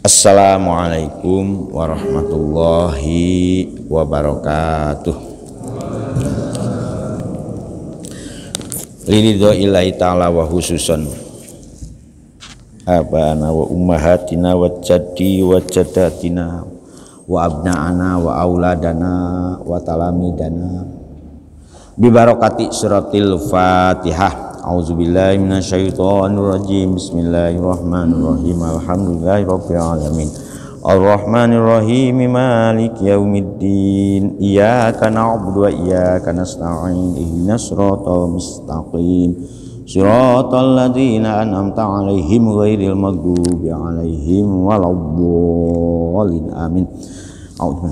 Assalamualaikum warahmatullahi wabarakatuh. Liridho ilahi ta'ala wa khususan abana wa ummahatina wa jaddi wa jaddatina wa abna'ana wa auladana wa talamidana bibarakati suratil fatihah. A'udzubillahi minasyaitonir rajim. Bismillahirrahmanirrahim. Alhamdulillahirabbil alamin. Arrahmanirrahim. Maliki yaumiddin. Iyyaka na'budu wa iyyaka nasta'in. Ihdinas siratal mustaqim. Siratal ladzina an'amta 'alaihim ghairil maghdubi 'alaihim waladdallin. Amin.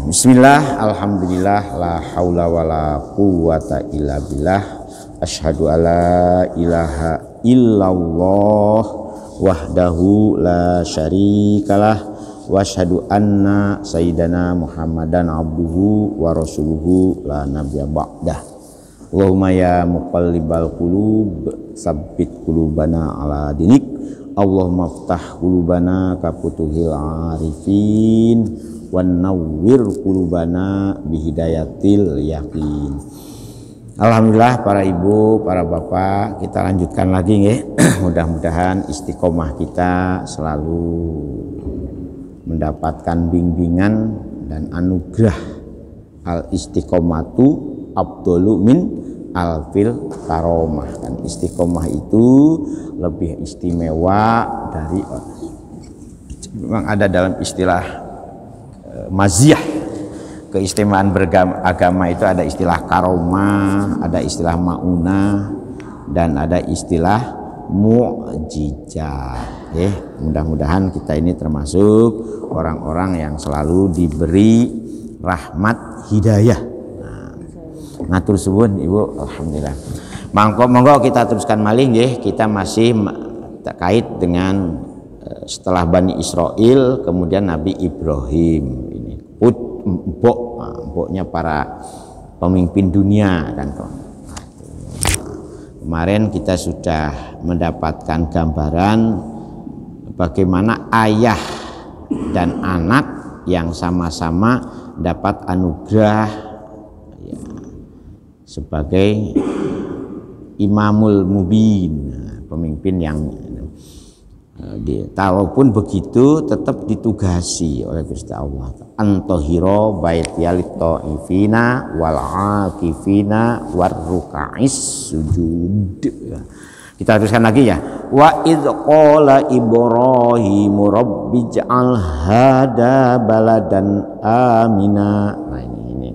Bismillah, alhamdulillah, la haula wala quwwata illa billah. Asyhadu alla ilaha illallah wahdahu la syarikalah wa asyhadu anna sayyidana Muhammadan abduhu wa rasuluhu la nabiyya ba'dah. Allahumma ya muqallibal qulub tsabbit qulubana ala dinik. Allahumma iftah qulubana ka futuhil arifin wan nawwir qulubana bihidayatil yaqin. Alhamdulillah para ibu, para bapak, kita lanjutkan lagi nggih. Mudah-mudahan istiqomah kita selalu mendapatkan bimbingan dan anugerah. Al istiqomatu afdalu min alfil karomah. Dan istiqomah itu lebih istimewa dari, memang ada dalam istilah maziyah. Keistimewaan beragama itu ada istilah karomah, ada istilah maunah, dan ada istilah mu'jizat. Mudah-mudahan kita ini termasuk orang-orang yang selalu diberi rahmat hidayah. Ngatur suwun Ibu, alhamdulillah. Monggo kita teruskan malih nggih. Kita masih terkait dengan setelah Bani Israil, kemudian Nabi Ibrahim ini. Empoknya para pemimpin dunia. Dan kemarin kita sudah mendapatkan gambaran bagaimana ayah dan anak yang sama-sama dapat anugerah ya, sebagai imamul mubin, pemimpin yang walaupun begitu tetap ditugasi oleh Gusti Allah, antahiro baitiyal ta'ifina wal akifina war ruka'is sujud. Kita teruskan lagi ya. Wa idz qala ibrahimu rabbi ij'al hada baladan amina. Nah ini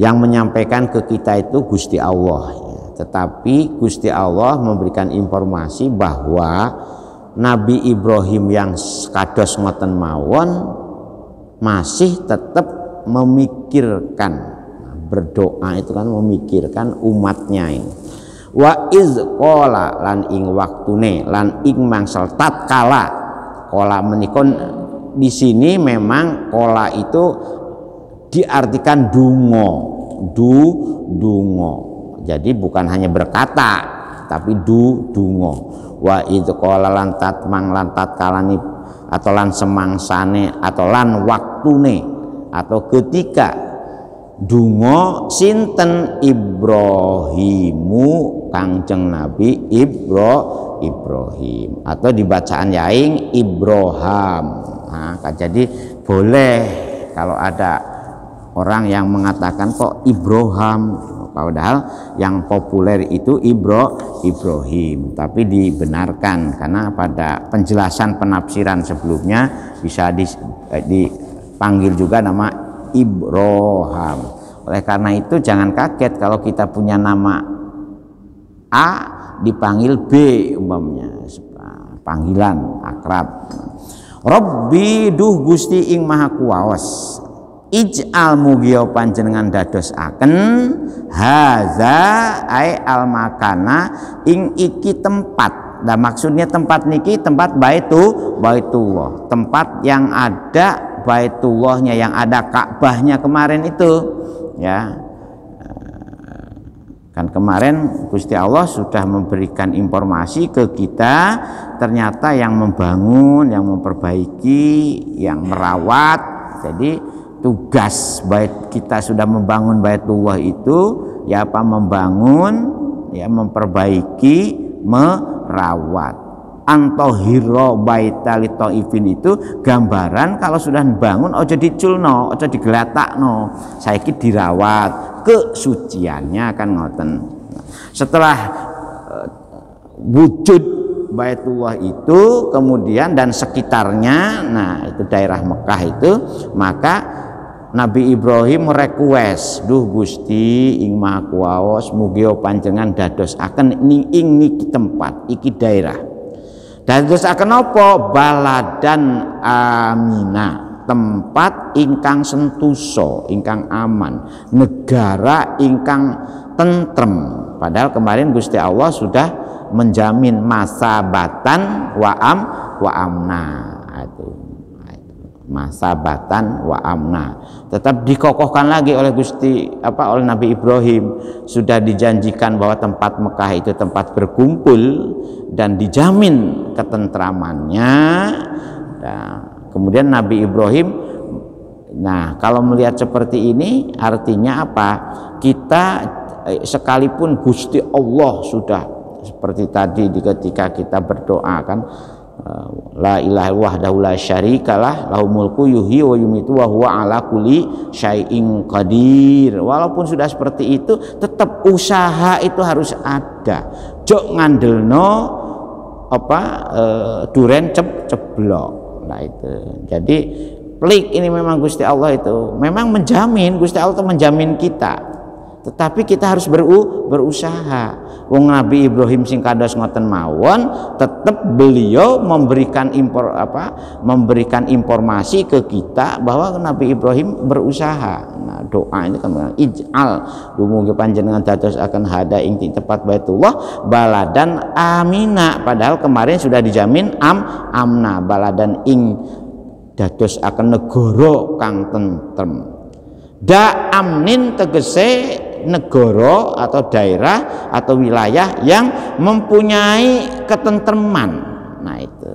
yang menyampaikan ke kita itu Gusti Allah ya. Tetapi Gusti Allah memberikan informasi bahwa Nabi Ibrahim yang kados ngoten mawon masih tetap memikirkan, berdoa itu kan memikirkan umatnya ini. Wa iz qala lan ing waktune lan ing mangsal tatkala qala menikon di sini memang qala itu diartikan dungo. Jadi bukan hanya berkata tapi dungo. Wa idz qala lan tatmang lan tatkalani atau lan semangsane atau lan waktune atau ketika dungo sinten Ibrahimu Kangjeng Nabi Ibrahim atau dibacaan yaing Ibrahim. Nah, jadi boleh kalau ada orang yang mengatakan kok Ibrahim, padahal yang populer itu Ibrahim, tapi dibenarkan karena pada penjelasan penafsiran sebelumnya bisa dipanggil juga nama Ibrahim. Oleh karena itu jangan kaget kalau kita punya nama A dipanggil B umpamanya, panggilan akrab. Rabbi duh Gusti ing maha kuwaos, ij'al mugia panjenengan dadosaken haza ai al makana ing iki tempat. Nah maksudnya tempat niki tempat Baitullah, tempat yang ada Baitullahnya, yang ada Ka'bahnya kemarin itu ya. Kan kemarin Gusti Allah sudah memberikan informasi ke kita, ternyata yang membangun, yang memperbaiki, yang merawat. Jadi tugas bait kita sudah membangun Baitullah itu ya apa, membangun, ya memperbaiki, merawat. Antohiro baitali taifin itu gambaran kalau sudah bangun ojo diculno, ojo digelatakno, saiki dirawat kesuciannya kan ngoten. Setelah wujud Baitullah itu kemudian dan sekitarnya, nah itu daerah Mekah itu, maka Nabi Ibrahim request, duh Gusti ing Maha Kuwaos mugi panjenengan dadosaken ing niki tempat iki daerah. Dados akan apa? Baladan amina, tempat ingkang sentosa, ingkang aman, negara ingkang tentrem. Padahal kemarin Gusti Allah sudah menjamin masabatan wa amna. Masabatan wa amna. Tetap dikokohkan lagi oleh oleh Nabi Ibrahim, sudah dijanjikan bahwa tempat Mekah itu tempat berkumpul dan dijamin ketentramannya. Nah, kemudian Nabi Ibrahim, nah kalau melihat seperti ini artinya apa? Kita sekalipun Gusti Allah sudah seperti tadi ketika kita berdoa kan, la ilaha wahdahu la syarikalah lahul mulku yuhyi wa yumitu wa huwa ala kulli syai'in qadir. Walaupun sudah seperti itu, tetap usaha itu harus ada. Jok ngandelno duren ceblok. Nah itu. Jadi pelik ini memang Gusti Allah itu memang menjamin, Gusti Allah itu menjamin kita. Tetapi kita harus berusaha. Wong Nabi Ibrahim sing kados ngoten mawon, tetap beliau memberikan memberikan informasi ke kita bahwa Nabi Ibrahim berusaha. Nah, doa ini kan ij'al dumugi panjenengan dados akan hada ing tempat Baitullah baladan amina. Padahal kemarin sudah dijamin amna, baladan ing dados akan negara kang tentrem. Da amnin tegese negara atau daerah atau wilayah yang mempunyai ketentreman. Nah itu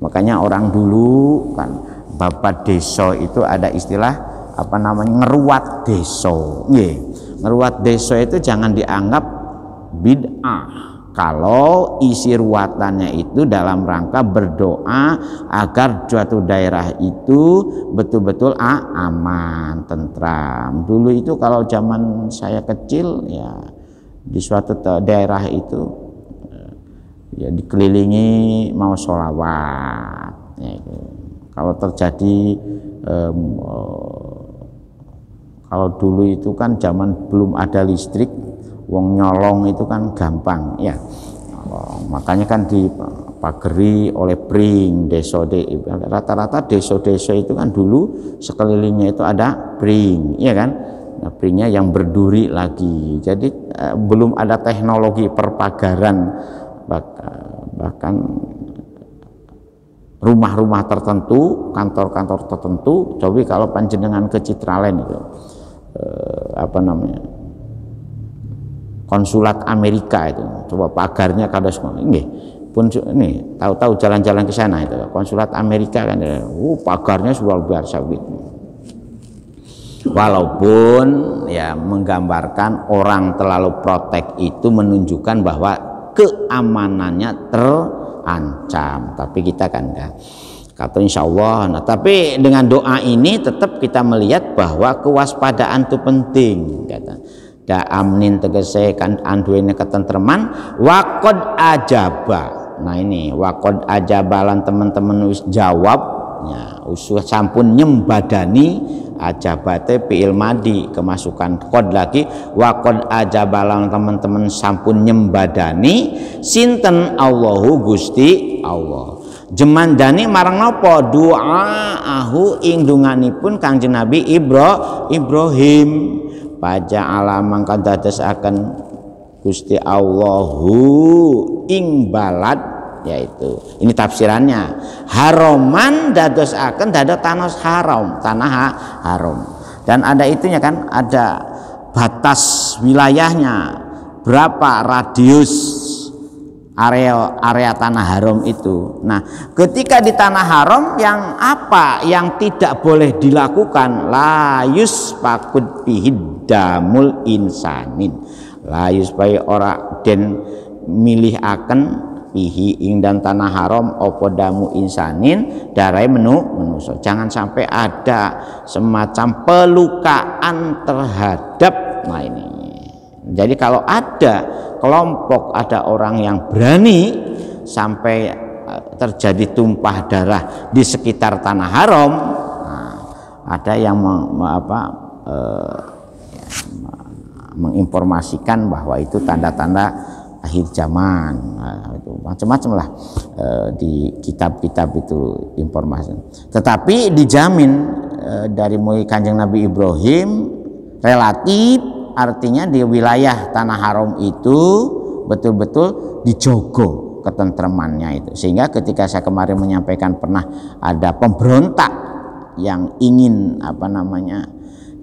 makanya orang dulu kan bapak desa itu ada istilah ngeruat desa. Ngeruat desa itu jangan dianggap bid'ah kalau isi ruatannya itu dalam rangka berdoa agar suatu daerah itu betul-betul aman, tentram. Dulu itu kalau zaman saya kecil ya di suatu daerah itu ya dikelilingi mau sholawat. Ya, kalau terjadi kalau dulu itu kan zaman belum ada listrik, wong nyolong itu kan gampang ya. Makanya kan dipageri oleh pring desa. Rata-rata desa-desa itu kan dulu sekelilingnya itu ada pring, ya kan? Nah, pringnya yang berduri lagi. Jadi belum ada teknologi perpagaran, bahkan rumah-rumah tertentu, kantor-kantor tertentu. Coba kalau panjenengan ke Citraland itu konsulat Amerika itu, coba pagarnya kados nggih pun ini tahu-tahu jalan-jalan ke sana itu konsulat Amerika kan, pagarnya luar biasa gitu. Walaupun ya menggambarkan orang terlalu protek itu menunjukkan bahwa keamanannya terancam, tapi kita kan enggak. Kata insya Allah. Nah, tapi dengan doa ini tetap kita melihat bahwa kewaspadaan itu penting. Kata da amnin tegese kan anduene ketentreman waqad ajaba. Nah ini waqad ajabalan teman-teman wis jawab ya, usuh sampun nyembadani ajabate fi'il madi kemasukan qad lagi waqad ajabalan teman-teman sampun nyembadani sinten Allahu Gusti Allah. Jemandani marang napa doaahu ing dunganipun Kangjeng Nabi Ibrahim. Paja alamang kadados akan Gusti Allahu ing balad, yaitu ini tafsirannya haroman dados akan dados tanah haram, dan ada itunya kan, ada batas wilayahnya, berapa radius area tanah haram itu. Nah, ketika di tanah haram yang apa yang tidak boleh dilakukan? La yusfaqud bihidamul insanin. La yuspai ora den milihaken bihi ing dan tanah haram apa damu insanin darai manusia. Jangan sampai ada semacam pelukaan terhadap ini. Jadi kalau ada kelompok, ada orang yang berani sampai terjadi tumpah darah di sekitar tanah haram, nah, ada yang menginformasikan bahwa itu tanda-tanda akhir zaman. Nah, itu macam-macam lah di kitab-kitab itu informasi. Tetapi dijamin dari mulai Kanjeng Nabi Ibrahim relatif. Artinya di wilayah tanah haram itu betul-betul dijogo ketentremannya itu. Sehingga ketika saya kemarin menyampaikan pernah ada pemberontak yang ingin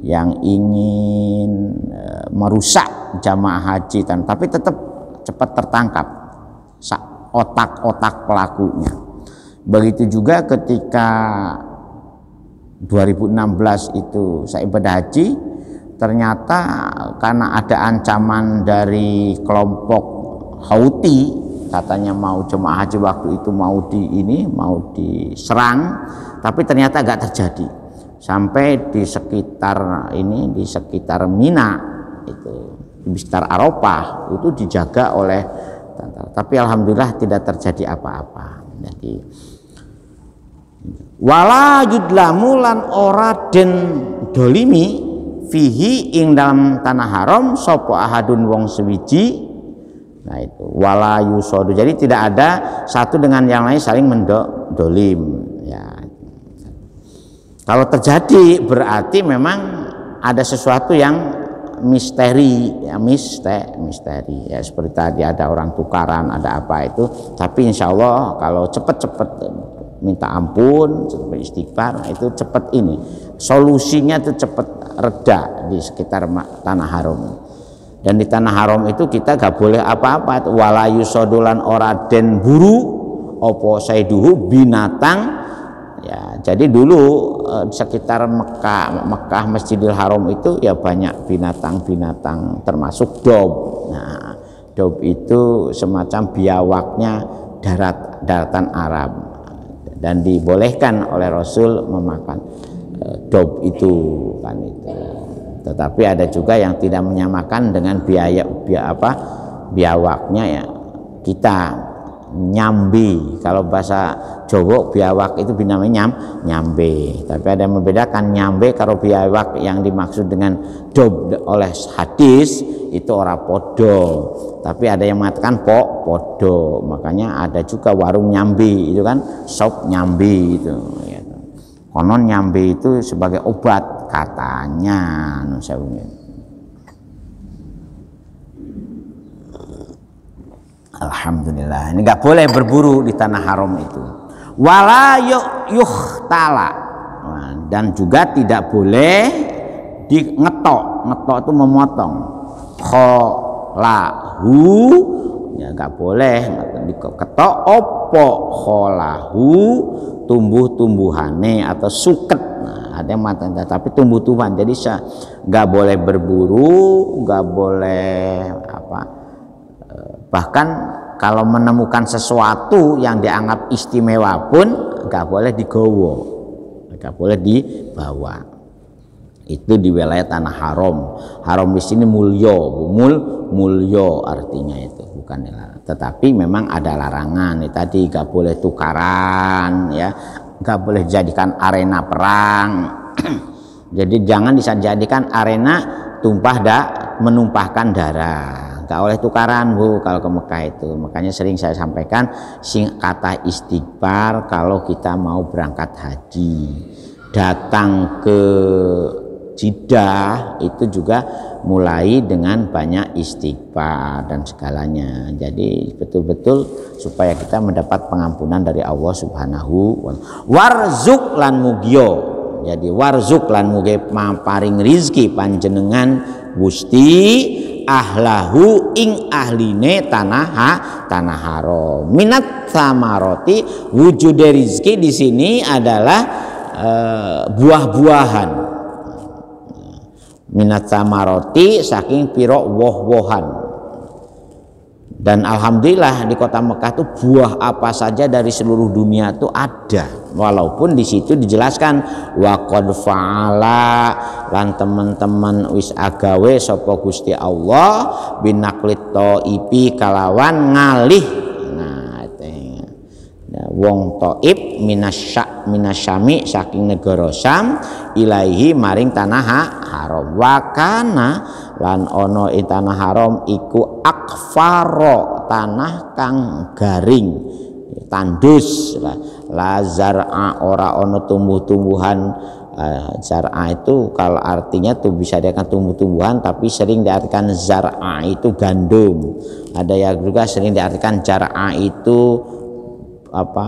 yang ingin merusak jamaah haji, tapi tetap cepat tertangkap otak-otak pelakunya. Begitu juga ketika 2016 itu saya ibadah haji, ternyata karena ada ancaman dari kelompok Houthi, katanya mau jemaah haji waktu itu mau diserang, tapi ternyata nggak terjadi. Sampai di sekitar Mina itu, di sekitar Arafah itu dijaga oleh tentara. Tapi alhamdulillah tidak terjadi apa-apa. Jadi wala yudlamu lan ora den dolimi fihi ing dalam tanah haram sapa ahadun wong sewiji. Nah itu wala yusodu, jadi tidak ada satu dengan yang lain saling mendolim ya. Kalau terjadi berarti memang ada sesuatu yang misteri ya, misteri ya, seperti tadi ada orang tukaran, ada apa itu. Tapi insya Allah kalau cepat-cepat minta ampun, cepat istighfar, itu cepat ini solusinya itu cepat reda di sekitar tanah haram. Dan di tanah haram itu kita gak boleh apa-apa. Wala yusodulan ora den buru opo saiduhu binatang ya. Jadi dulu sekitar Mekah Masjidil Haram itu ya banyak binatang-binatang termasuk dob. Nah, dob itu semacam biawaknya daratan Arab dan dibolehkan oleh Rasul memakan dob itu kan itu. Tetapi ada juga yang tidak menyamakan dengan biawaknya ya kita nyambi. Kalau bahasa Jawa biawak itu namanya nyambe. Tapi ada yang membedakan nyambe kalau biawak yang dimaksud dengan dob oleh hadis itu ora podo. Tapi ada yang mengatakan podo. Makanya ada juga warung nyambi itu kan sop nyambi itu. Konon nyambe itu sebagai obat katanya. Alhamdulillah, ini nggak boleh berburu di tanah haram itu. Wala yuhtala, dan juga tidak boleh ngetok itu memotong. Kholahu, ya nggak boleh diketok opo kholahu tumbuh-tumbuhane atau suket. Nah, ada yang mengatakan tapi tumbuh-tumbuhan, jadi nggak boleh berburu, nggak boleh bahkan kalau menemukan sesuatu yang dianggap istimewa pun nggak boleh digowo, nggak boleh dibawa. Itu di wilayah tanah haram. Haram di sini mulyo artinya itu bukan dilarang. Tetapi memang ada larangan. Ini tadi nggak boleh tukaran, ya, nggak boleh jadikan arena perang. Jadi jangan dijadikan arena menumpahkan darah. Gak oleh tukaran Bu kalau ke Mekah itu. Makanya sering saya sampaikan kata istighfar kalau kita mau berangkat haji. Datang ke Jeddah itu juga mulai dengan banyak istighfar dan segalanya. Jadi betul-betul supaya kita mendapat pengampunan dari Allah Subhanahu wa ta'ala. Warzuk lan mugio. Jadi warzuk lan mugi paring rizki panjenengan Gusti ahlahu ing ahline tanah haram. Minat samaroti wujud rizki di sini adalah buah-buahan. Minat samaroti saking piro woh-wohan. Dan alhamdulillah di kota Mekah itu buah apa saja dari seluruh dunia itu ada. Walaupun di situ dijelaskan wa qad fa'ala lan teman-teman wis agawe sapa Gusti Allah binaklit thaibi kalawan ngalih. Nah itu wong Thaib minasyami saking negara Syam ilaihi maring tanah haram. Wa kana lan ono ing tanah haram iku akfaro tanah kang garing tandus la zar'a ora ono tumbuh-tumbuhan. Zar'a itu kalau artinya tuh bisa diartikan tumbuh-tumbuhan tapi sering diartikan zar'a itu gandum. Ada yang juga sering diartikan zar'a itu apa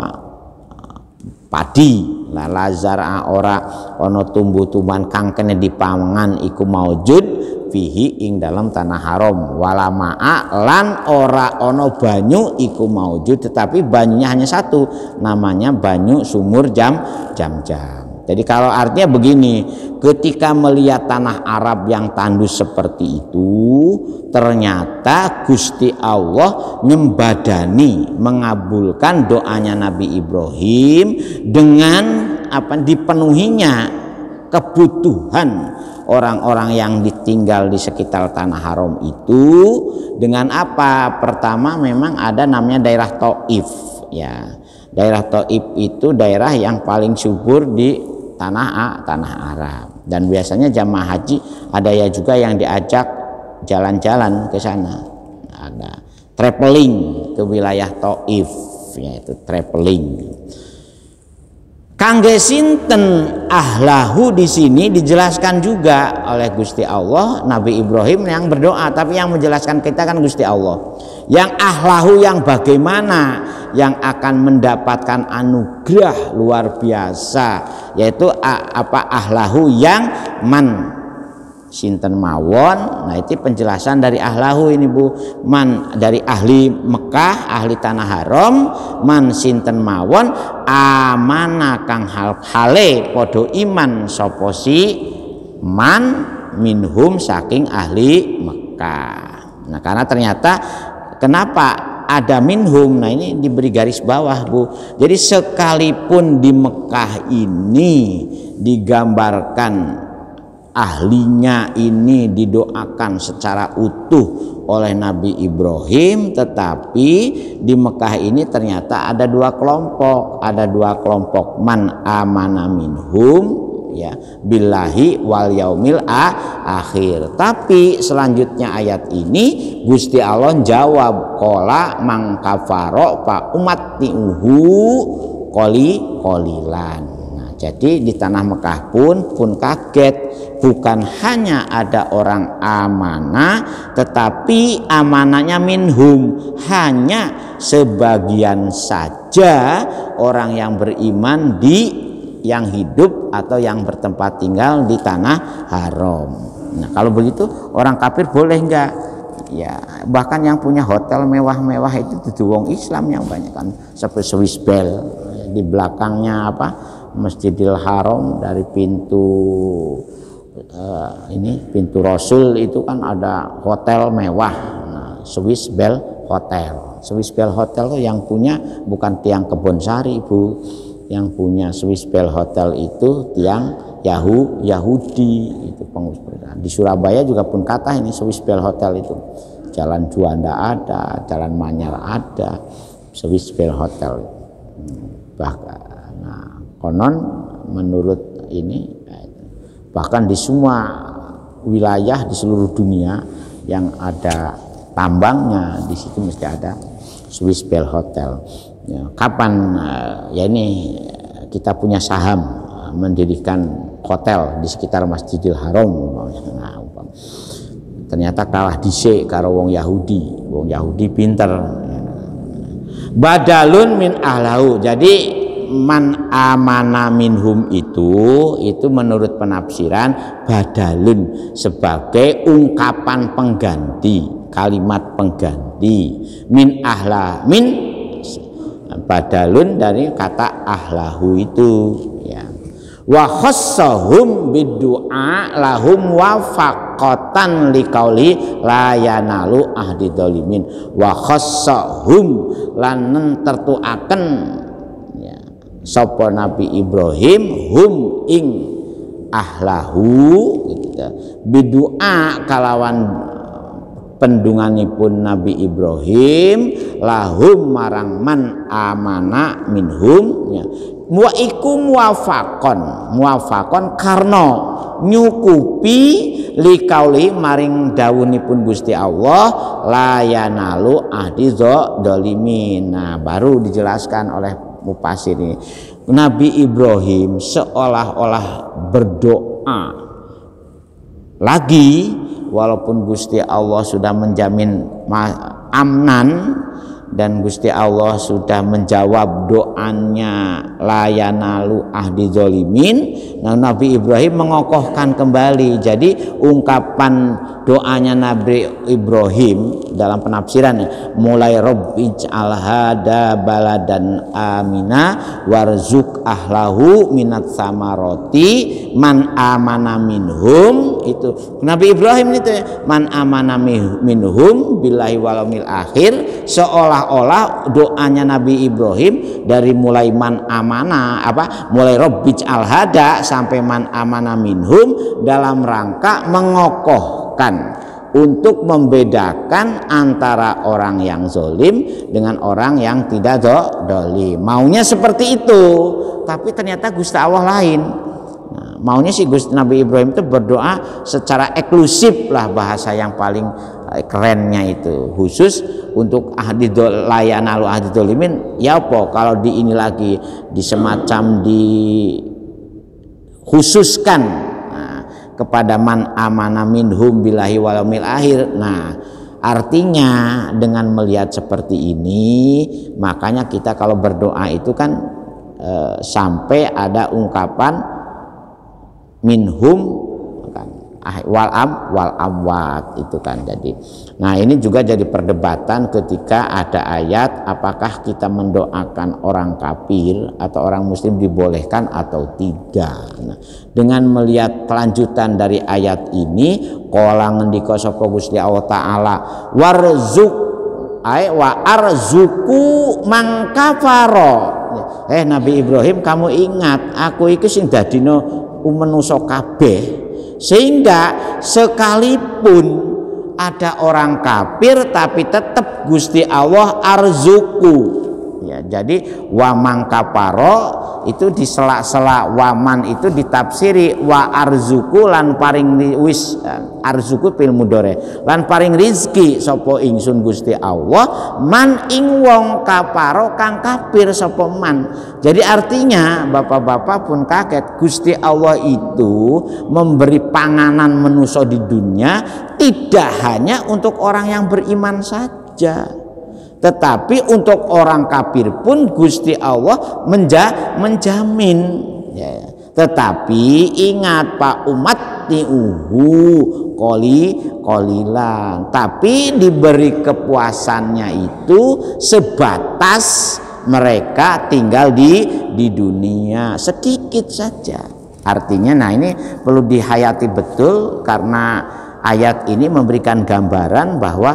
padi. La zar'a ora ono tumbuh-tumbuhan kang kene dipangan iku maujud fihi ing dalam tanah haram wala ma'a lan ora ono banyu iku maujud tetapi banyunya hanya satu namanya banyu sumur jam-jam. Jadi kalau artinya begini, ketika melihat tanah Arab yang tandus seperti itu ternyata Gusti Allah nyembadani mengabulkan doanya Nabi Ibrahim dengan apa dipenuhinya kebutuhan orang-orang yang ditinggal di sekitar tanah haram itu dengan apa? Pertama memang ada namanya daerah Thaif ya. Daerah Thaif itu daerah yang paling subur di tanah Arab dan biasanya jamaah haji ada ya juga yang diajak jalan-jalan ke sana. Ada traveling ke wilayah Thaif yaitu traveling. Kangge sinten ahlahu di sini dijelaskan juga oleh Gusti Allah. Nabi Ibrahim yang berdoa tapi yang menjelaskan kita kan Gusti Allah. Yang ahlahu yang bagaimana yang akan mendapatkan anugerah luar biasa yaitu apa ahlahu yang man sinten mawon. Nah itu penjelasan dari ahlahu ini Bu. Man dari ahli Mekah, ahli tanah haram, man sinten mawon amana kang hale podo iman sapa si man minhum saking ahli Mekah. Nah karena ternyata kenapa ada minhum, nah ini diberi garis bawah Bu. Jadi sekalipun di Mekah ini digambarkan ahlinya ini didoakan secara utuh oleh Nabi Ibrahim, tetapi di Mekah ini ternyata ada dua kelompok man amana minhum ya billahi wal yaumil akhir. Tapi selanjutnya ayat ini Gusti Allah jawab qala mang kafaro fa umatti'uhu qalilan. Jadi di tanah Mekah pun kaget, bukan hanya ada orang amanah tetapi amanahnya minhum, hanya sebagian saja orang yang beriman yang hidup atau yang bertempat tinggal di tanah haram. Nah kalau begitu orang kafir boleh enggak? Ya bahkan yang punya hotel mewah-mewah itu wong Islam yang banyak kan, seperti Swiss Bell di belakangnya apa Masjidil Haram dari pintu pintu Rasul itu kan ada hotel mewah. Nah, Swiss Bell Hotel. Swiss Bell Hotel itu yang punya bukan tiang Kebonsari Bu. Yang punya Swiss Bell Hotel itu tiang Yahudi itu pengusaha. Di Surabaya juga pun kata ini Swiss Bell Hotel itu. Jalan Juanda ada, Jalan Manyar ada, Swiss Bell Hotel. Bahkan konon menurut ini bahkan di semua wilayah di seluruh dunia yang ada tambangnya di situ mesti ada Swiss Bell Hotel. Ya, kapan ya ini kita punya saham mendirikan hotel di sekitar Masjidil Haram. Nah, ternyata kalah dhisik karo wong Yahudi. Wong Yahudi pinter. Badalun min ahlahu. Jadi man amana minhum itu menurut penafsiran badalun, sebagai ungkapan pengganti, kalimat pengganti min badalun dari kata ahlahu itu ya. Wa khassahum biddu'a lahum wafaqatan liqauli la yanalu ahdi dzalimin. Wa khassahum lan tertuaken ya sapa Nabi Ibrahim hum ing ahlahu gitu, biddu'a kalawan pendunganipun Nabi Ibrahim lahum marang man amana minhum ya. Wa iku muwafaqon karena nyukupi liqauli maring dawuhipun Gusti Allah la yanalu ahdi dzalimin. Nah, baru dijelaskan oleh mufasir ini. Nabi Ibrahim seolah-olah berdoa lagi walaupun Gusti Allah sudah menjamin amnan dan Gusti Allah sudah menjawab doanya la yanalu ahdi dzalimin. Nah, Nabi Ibrahim mengokohkan kembali. Jadi ungkapan doanya Nabi Ibrahim dalam penafsirannya mulai rabbij'al hada baladan amina warzuk ahlahu minat samaroti man amana minhum. Itu Nabi Ibrahim itu man amana minhum billahi wal yaumil akhir, seolah-olah doanya Nabi Ibrahim dari mulai man amana mulai rabbij'al hada sampai man amana minhum dalam rangka mengokohkan untuk membedakan antara orang yang zolim dengan orang yang tidak zolim. Maunya seperti itu, tapi ternyata Gusti Allah lain. Nah, maunya si Gusti Nabi Ibrahim itu berdoa secara eksklusif lah, bahasa yang paling kerennya itu khusus untuk ahdi layanalu ahdi dzalimin. Ya apa kalau di ini lagi di semacam di khususkan kepada man amana minhum billahi wal yaumil akhir. Nah, artinya dengan melihat seperti ini, makanya kita kalau berdoa itu kan sampai ada ungkapan minhum kan wal amwat itu kan. Jadi nah, ini juga jadi perdebatan ketika ada ayat apakah kita mendoakan orang kafir atau orang muslim dibolehkan atau tidak. Nah, dengan melihat kelanjutan dari ayat ini, qala ngendika sapa Gusti Allah taala warzuk wa arzuku man kafara. Nabi Ibrahim, kamu ingat aku iki sing dadina manusa kabeh, sehingga sekalipun ada orang kafir tapi tetap Gusti Allah arzuku ya. Jadi wa mangkaparo itu di sela-sela waman itu ditafsiri wa arzuku lan paring wis arzuku fil mudhari lan paring rizki sapa ingsun Gusti Allah man ing wong kaparo kang kafir sapa man. Jadi artinya bapak-bapak pun kaget, Gusti Allah itu memberi panganan manusia di dunia tidak hanya untuk orang yang beriman saja, tetapi untuk orang kafir pun Gusti Allah menjamin ya. Tetapi ingat Pak umat kolilan, tapi diberi kepuasannya itu sebatas mereka tinggal di dunia sedikit saja. Artinya nah ini perlu dihayati betul, karena ayat ini memberikan gambaran bahwa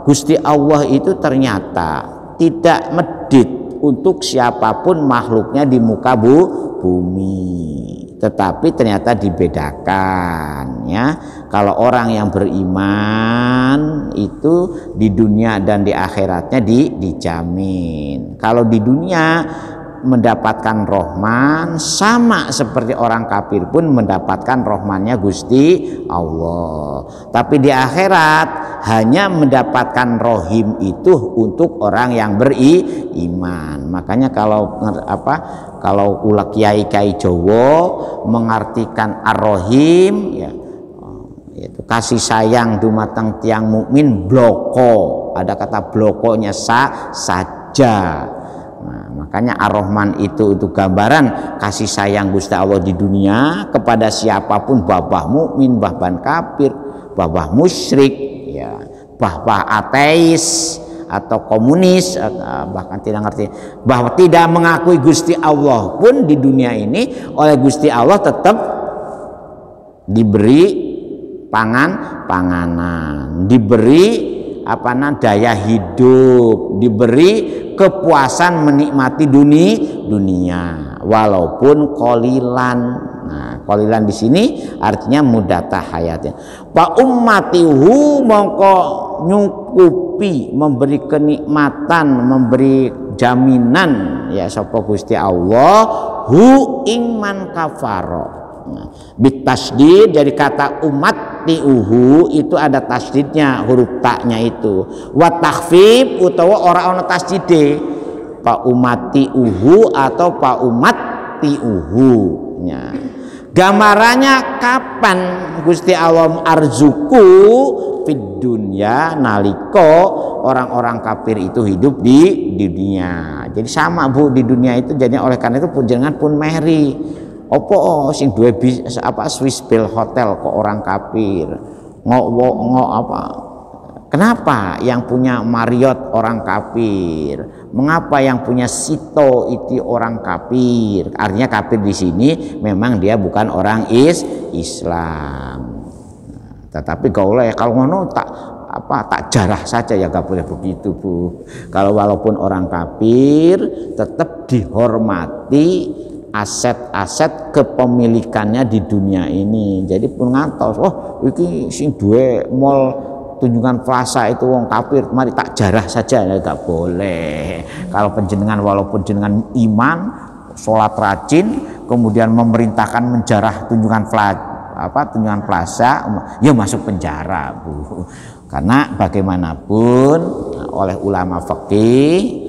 Gusti Allah itu ternyata tidak medit untuk siapapun makhluknya di muka bumi, tetapi ternyata dibedakan ya. Kalau orang yang beriman itu di dunia dan di akhiratnya dijamin. Kalau di dunia mendapatkan rahman sama seperti orang kafir pun mendapatkan rahmannya Gusti Allah, tapi di akhirat hanya mendapatkan rohim itu untuk orang yang beriman. Makanya kalau ulah kiai Jawa mengartikan ar-rohim ya, yaitu kasih sayang dumateng tiang mukmin bloko, ada kata blokonya saja. Nah, maka Makanya Ar-Rahman itu gambaran kasih sayang Gusti Allah di dunia kepada siapapun, babah mukmin, bahkan kafir, babah musyrik, ya, babah ateis atau komunis, bahkan tidak ngerti, bahwa tidak mengakui Gusti Allah pun di dunia ini oleh Gusti Allah tetap diberi panganan, diberi daya hidup, diberi kepuasan menikmati dunia walaupun qolilan. Nah, qolilan di sini artinya muddatah hayatnya. Fa ummatihu mongko nyukupi, memberi kenikmatan, memberi jaminan ya sapa Gusti Allah hu ingman kafaro. Nah, bitasdid dari kata umat tiuhu itu ada tasdidnya, huruf taknya itu. Wa takhfif utawa ora ana tasdide. Pa umati uhu atau pa umati uhu. Ya. Gambarannya kapan Gusti Allah arzuku fid dunya nalika orang-orang kafir itu hidup di dunia. Jadi sama Bu di dunia itu, jadi oleh karena itu jangan pun meri. Opo sing duwe Swiss Bell Hotel kok orang kafir. Kenapa yang punya Marriott orang kafir? Mengapa yang punya Sito itu orang kafir? Artinya kafir di sini memang dia bukan orang Islam. Tetapi kalau ngono tak jarah saja ya, gak boleh begitu Bu. Kalau walaupun orang kafir tetap dihormati aset-aset kepemilikannya di dunia ini. Jadi pun ngantos, iki sing duwe mall Tunjungan Plaza itu wong kafir, mari tak jarah saja, ya gak boleh. Kalau penjenengan walaupun jenengan iman, sholat rajin, kemudian memerintahkan menjarah Tunjungan Plaza, ya masuk penjara Bu. Karena bagaimanapun oleh ulama fikih,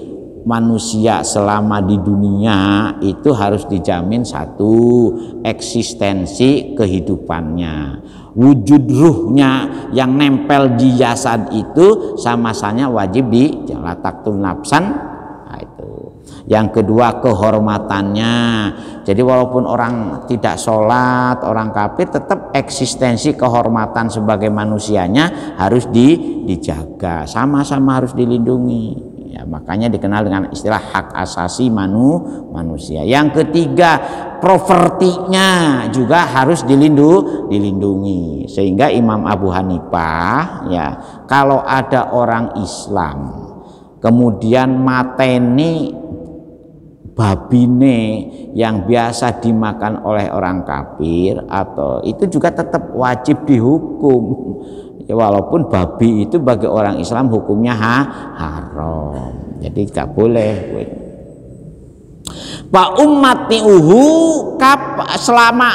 manusia selama di dunia itu harus dijamin satu, eksistensi kehidupannya, wujud ruhnya yang nempel di jasad itu sama-sama wajib dilataktun nafsan. Nah, itu yang kedua, kehormatannya. Jadi walaupun orang tidak sholat, orang kafir, tetap eksistensi kehormatan sebagai manusianya harus dijaga, sama-sama harus dilindungi. Ya, makanya dikenal dengan istilah hak asasi manusia. Yang ketiga, propertinya juga harus dilindungi. Sehingga Imam Abu Hanifah, ya, kalau ada orang Islam kemudian mateni babine yang biasa dimakan oleh orang kafir, atau itu juga tetap wajib dihukum. Ya, walaupun babi itu bagi orang Islam hukumnya haram, jadi gak boleh. Pak ummati uhu selama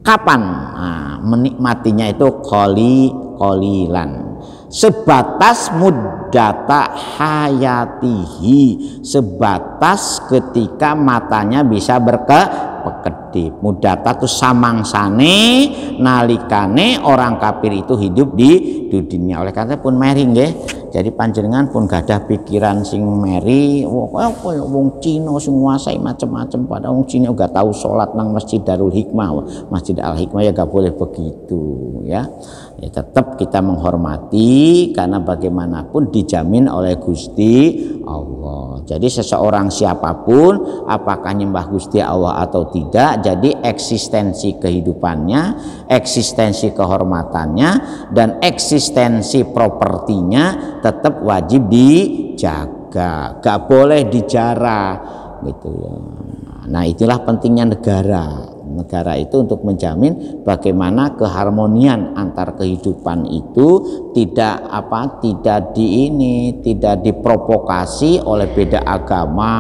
kapan menikmatinya itu qolilan, sebatas muddata hayatihi, sebatas ketika matanya bisa berkedip. Muddata itu samangsane nalikane orang kafir itu hidup di dunia. Oleh karena pun meri nggih. Jadi panjenengan pun gadah pikiran sing meri, wong Cina sing nguasai macam-macam, pada wong Cina gak tahu sholat nang Masjid Darul Hikmah, Masjid Al Hikmah, ya gak boleh begitu ya. Ya tetap kita menghormati karena bagaimanapun dijamin oleh Gusti Allah. Jadi seseorang siapapun apakah nyembah Gusti Allah atau tidak, jadi eksistensi kehidupannya, eksistensi kehormatannya, dan eksistensi propertinya tetap wajib dijaga, gak boleh dijarah gitu ya. Nah itulah pentingnya negara. Negara itu untuk menjamin bagaimana keharmonian antar kehidupan itu tidak tidak diprovokasi oleh beda agama.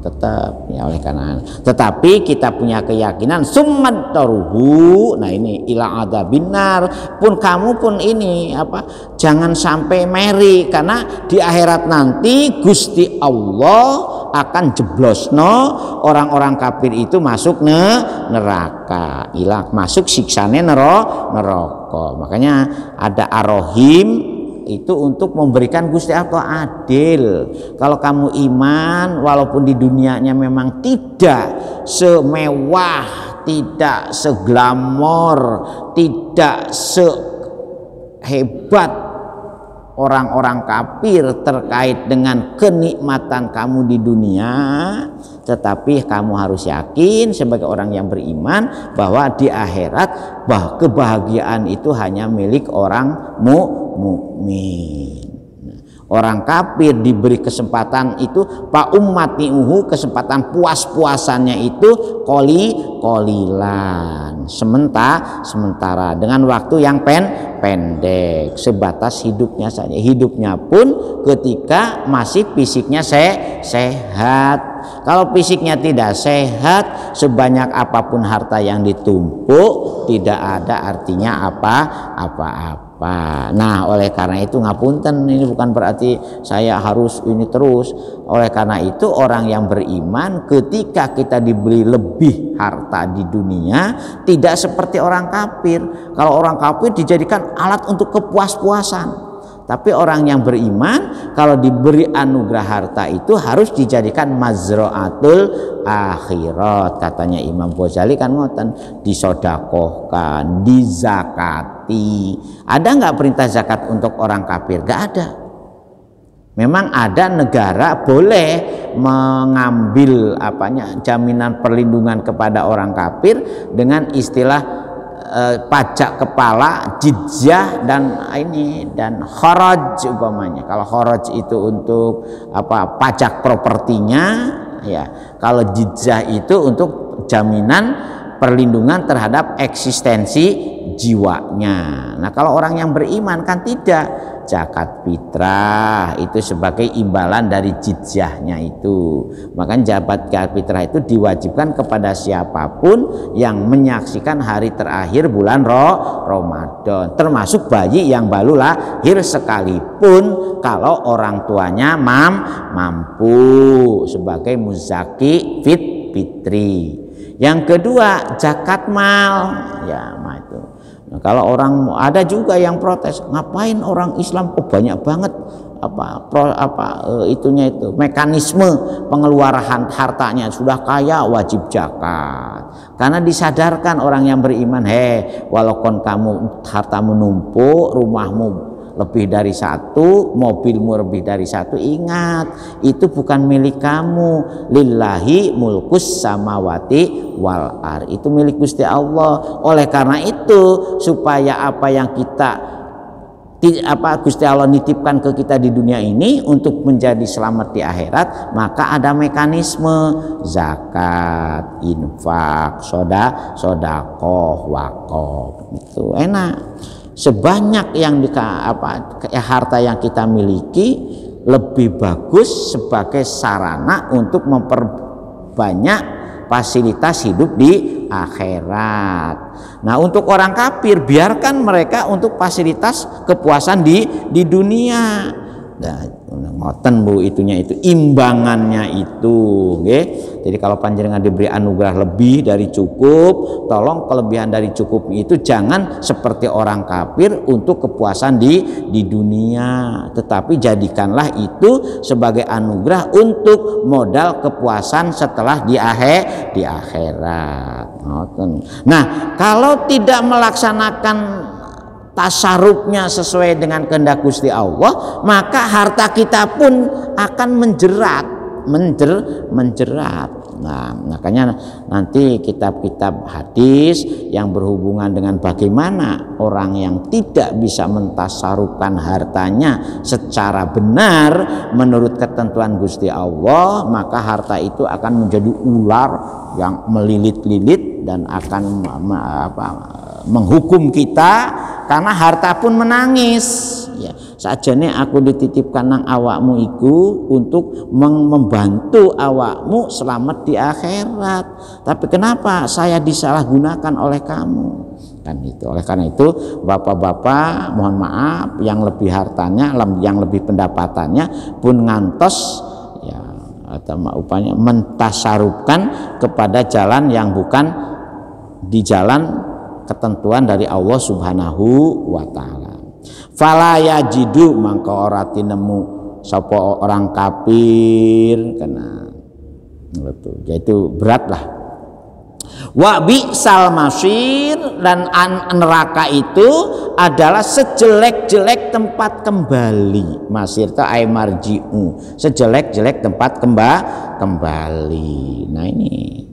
Tetap ya, oleh karena tetapi kita punya keyakinan summat taruhu. Nah ini ila adabinar, pun kamu pun ini jangan sampai meri, karena di akhirat nanti Gusti Allah akan jeblosno orang-orang kafir itu masuk neraka, masuk siksane neraka. Makanya ada Ar-Rahim itu untuk memberikan Gusti Allah adil. Kalau kamu iman walaupun di dunianya memang tidak semewah, tidak seglamor, tidak sehebat orang-orang kafir terkait dengan kenikmatan kamu di dunia, tetapi kamu harus yakin sebagai orang yang beriman bahwa di akhirat kebahagiaan itu hanya milik orang mukmin. Orang kafir diberi kesempatan itu pak ummatiuhu, kesempatan puas-puasannya itu kolilan, sementara dengan waktu yang pendek, sebatas hidupnya saja. Hidupnya pun ketika masih fisiknya sehat. Kalau fisiknya tidak sehat, sebanyak apapun harta yang ditumpuk tidak ada artinya apa-apa. Nah, oleh karena itu ngapunten, ini bukan berarti saya harus ini terus. Oleh karena itu orang yang beriman ketika kita diberi lebih harta di dunia tidak seperti orang kafir. Kalau orang kafir dijadikan alat untuk kepuas-puasan. Tapi orang yang beriman kalau diberi anugerah harta itu harus dijadikan mazra'atul akhirat. Katanya Imam Ghazali kan ngoten, disodakohkan, dizakati. Ada nggak perintah zakat untuk orang kafir? Nggak ada. Memang ada negara boleh mengambil jaminan perlindungan kepada orang kafir dengan istilah pajak kepala, jizyah dan kharaj umpamanya. Kalau kharaj itu untuk pajak propertinya, ya. Kalau jizyah itu untuk jaminan perlindungan terhadap eksistensi jiwanya. Nah, kalau orang yang beriman kan tidak. Zakat fitrah itu sebagai imbalan dari jizyahnya itu. Makanya zakat fitrah itu diwajibkan kepada siapapun yang menyaksikan hari terakhir bulan Ramadan, termasuk bayi yang baru lahir sekalipun kalau orang tuanya mampu sebagai muzaki fitri. Yang kedua zakat mal, ya itu. Nah, kalau orang ada juga yang protes, ngapain orang Islam banyak banget itunya itu mekanisme pengeluaran hartanya, sudah kaya wajib zakat. Karena disadarkan orang yang beriman, walaupun kamu hartamu numpuk, rumahmu lebih dari satu, mobilmu lebih dari satu, ingat itu bukan milik kamu. Lillahi mulkus samawati wal ar, itu milik Gusti Allah. Oleh karena itu supaya apa yang Gusti Allah nitipkan ke kita di dunia ini untuk menjadi selamat di akhirat, maka ada mekanisme zakat, infak, sodakoh, wakaf. Itu enak. Sebanyak yang harta yang kita miliki lebih bagus sebagai sarana untuk memperbanyak fasilitas hidup di akhirat. Nah, untuk orang kafir biarkan mereka untuk fasilitas kepuasan di dunia. Nah, ngoten Bu, itunya itu imbangannya itu, nggih. Jadi kalau panjenengan diberi anugerah lebih dari cukup, tolong kelebihan dari cukup itu jangan seperti orang kafir untuk kepuasan di dunia, tetapi jadikanlah itu sebagai anugerah untuk modal kepuasan setelah di akhirat. Nah, kalau tidak melaksanakan tasarrufnya sesuai dengan kehendak Gusti Allah, maka harta kita pun akan menjerat. Nah, makanya nanti kitab-kitab hadis yang berhubungan dengan bagaimana orang yang tidak bisa mentasarufkan hartanya secara benar menurut ketentuan Gusti Allah, maka harta itu akan menjadi ular yang melilit-lilit dan akan menghukum kita, karena harta pun menangis. Ya, sajane aku dititipkan nang awakmu iku untuk membantu awakmu selamat di akhirat, tapi kenapa saya disalahgunakan oleh kamu? Kan itu. Oleh karena itu bapak-bapak mohon maaf, yang lebih hartanya, yang lebih pendapatannya pun ngantos ya atau upaya mentasarufkan kepada jalan yang bukan di jalan ketentuan dari Allah Subhanahu wa taala. Fala yajidu mangka ora tinemu sapa orang kafir kena yaitu berat lah. Wa bi'sal masir, dan neraka itu adalah sejelek-jelek tempat kembali. Masir ta ay marji'u, sejelek-jelek tempat kembali. Nah ini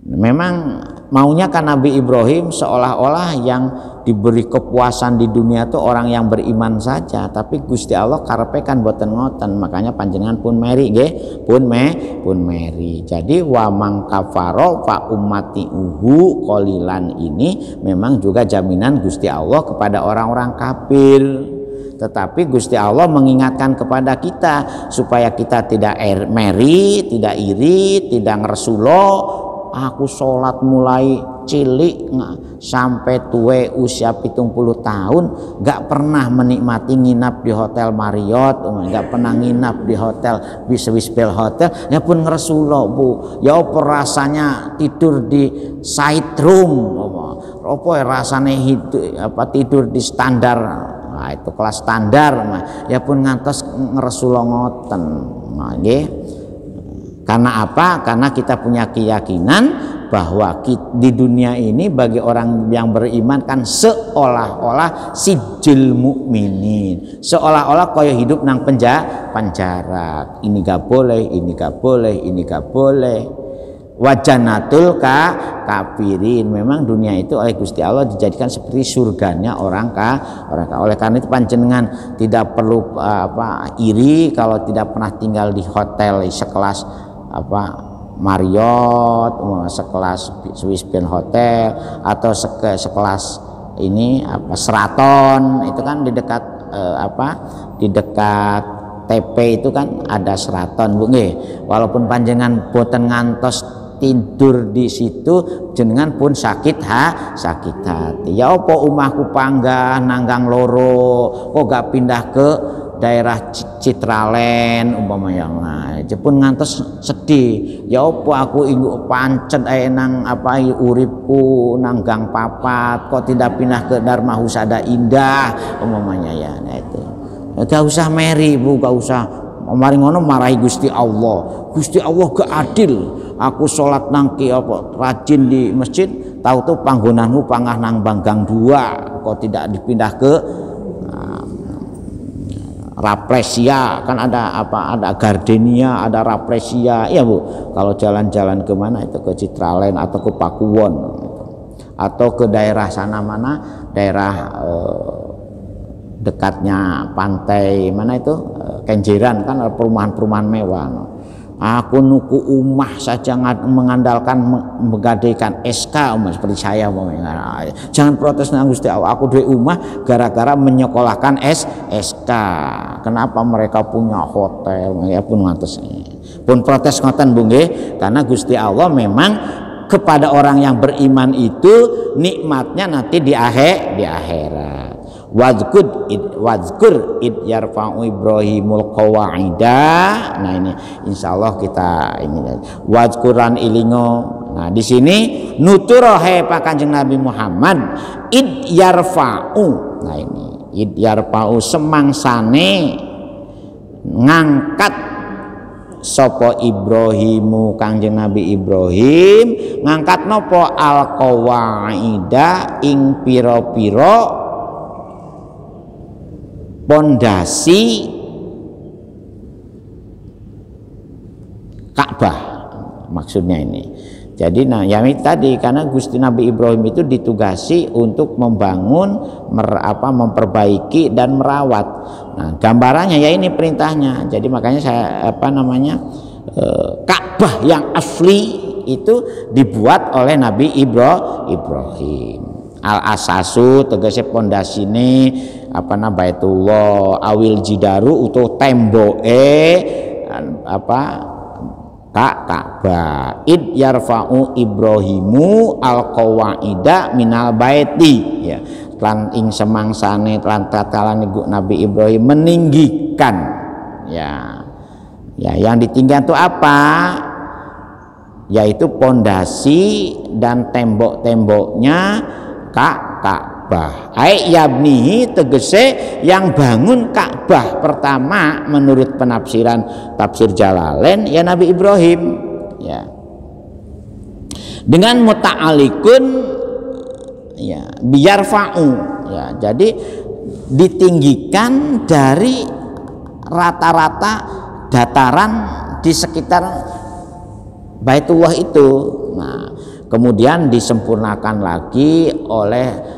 memang maunya kan Nabi Ibrahim seolah-olah yang diberi kepuasan di dunia itu orang yang beriman saja, tapi Gusti Allah karepe kan boten ngoten, makanya panjenengan pun meri nggih, pun meri. Jadi wa mang kafaro fa ummati uhu qalilan ini memang juga jaminan Gusti Allah kepada orang-orang kafir. Tetapi Gusti Allah mengingatkan kepada kita supaya kita tidak meri, tidak iri, tidak ngersulo. Aku sholat mulai cilik sampai tua usia 70 tahun gak pernah menikmati nginap di hotel Marriott, gak pernah nginap di hotel Swiss Bell Hotel, ya pun ngeresulo bu, ya apa rasanya tidur di side room, apa rasanya tidur di standar, nah itu kelas standar, ya pun ngantos ngeresulo ngoten. Nah, karena apa? Karena kita punya keyakinan bahwa di dunia ini bagi orang yang beriman kan seolah-olah sijil mukminin, seolah-olah kaya hidup nang penjara. Ini gak boleh, ini gak boleh, ini gak boleh. Wajanatul kafirin, memang dunia itu oleh Gusti Allah dijadikan seperti surganya orang kafir. Oleh karena itu panjenengan tidak perlu iri kalau tidak pernah tinggal di hotel sekelas Marriott, sekelas Swiss Bell Hotel, atau sekelas ini Sheraton, itu kan di dekat di dekat TP itu kan ada Sheraton bu nggih. Walaupun panjenengan boten ngantos tidur di situ, jenengan pun sakit hati. Ya apa umahku panggah nanggang loro, kok gak pindah ke daerah Citraland umpamanya, nah pun ngantos sedih. Ya apa aku inggu pancet nang uripku nang Gang Papat, kok tidak pindah ke Dharma Husada Indah umpamanya ya. Nah itu gak usah meri bu, gak usah mari ngono marahi Gusti Allah. Gusti Allah gak adil. Aku sholat nang rajin di masjid, tahu tuh panggonanmu pangah nang Banggang 2, kok tidak dipindah ke Rafflesia, kan ada ada Gardenia, ada Rafflesia ya bu. Kalau jalan-jalan kemana itu ke Citraland atau ke Pakuwon atau ke daerah sana mana, daerah dekatnya pantai mana itu Kenjeran, kan ada perumahan-perumahan mewah. Aku nuku umah saja mengandalkan menggadaikan SK seperti saya, jangan protes nang Gusti Allah. Aku duwe umah gara-gara menyekolahkan SK. Kenapa mereka punya hotel? Ya pun ngantos. Pun protes ngoten bu nggih, karena Gusti Allah memang kepada orang yang beriman itu nikmatnya nanti di akhirat. Wadzkur id yarfa'u Ibrahimul qawaida. Nah ini insyaallah kita ini wadzkuran ilingo. Nah di sini nuturohe Pak Kanjeng Nabi Muhammad id yarfa'u. Nah ini id yarfa'u semangsane ngangkat sapa Ibrahimu Kanjeng Nabi Ibrahim, ngangkat nopo al qawaida ing pira-pira pondasi Ka'bah maksudnya ini. Jadi nah yang tadi, karena Gusti Nabi Ibrahim itu ditugasi untuk membangun, memperbaiki dan merawat. Nah gambarannya ya ini perintahnya. Jadi makanya saya Ka'bah yang asli itu dibuat oleh Nabi Ibrahim. Al asasu tegese pondasine Baitullah awil jidaru utuh temboke Ka'bah. Id yarfa'u Ibrahimu al qawaida minal baiti, ya lan ing semangsane lan tatkala Nabi Ibrahim meninggikan ya yang ditinggikan itu apa, yaitu pondasi dan tembok-temboknya Ka'bah. Ka'bah. Ai yabnihi tegese yang bangun Ka'bah pertama menurut penafsiran tafsir Jalalain ya Nabi Ibrahim ya. Dengan muta'alikun ya biyarfa'u ya. Jadi ditinggikan dari rata-rata dataran di sekitar Baitullah itu. Nah, kemudian disempurnakan lagi oleh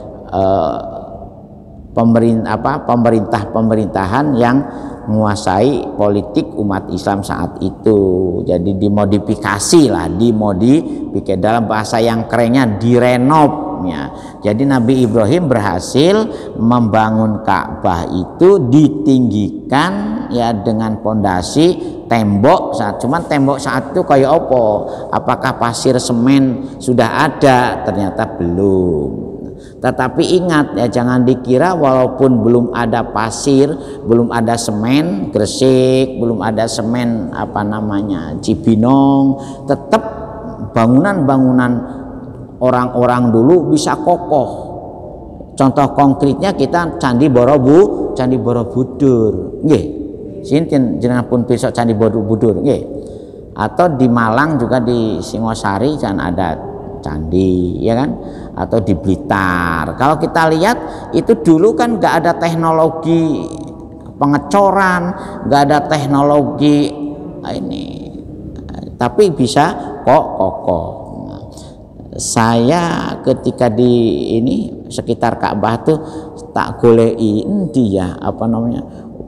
pemerintahan yang menguasai politik umat Islam saat itu. Jadi dimodifikasi lah, dimodifikasi dalam bahasa yang kerennya direnov ya. Jadi Nabi Ibrahim berhasil membangun Ka'bah itu ditinggikan ya dengan pondasi tembok cuman tembok saat itu kayak apa? Apakah pasir semen sudah ada? Ternyata belum. Tetapi ingat ya, jangan dikira walaupun belum ada pasir, belum ada semen Gresik, belum ada semen Cibinong, tetap bangunan-bangunan orang-orang dulu bisa kokoh. Contoh konkretnya kita Candi Borobudur, nggih. Sinten jenengan pun besok Candi Borobudur, nggih. Atau di Malang juga di Singosari kan ada candi, ya kan? Atau di Blitar. Kalau kita lihat itu dulu kan nggak ada teknologi pengecoran, nggak ada teknologi ini, tapi bisa kok kokoh. Saya ketika di ini sekitar Ka'bah tuh tak golei dia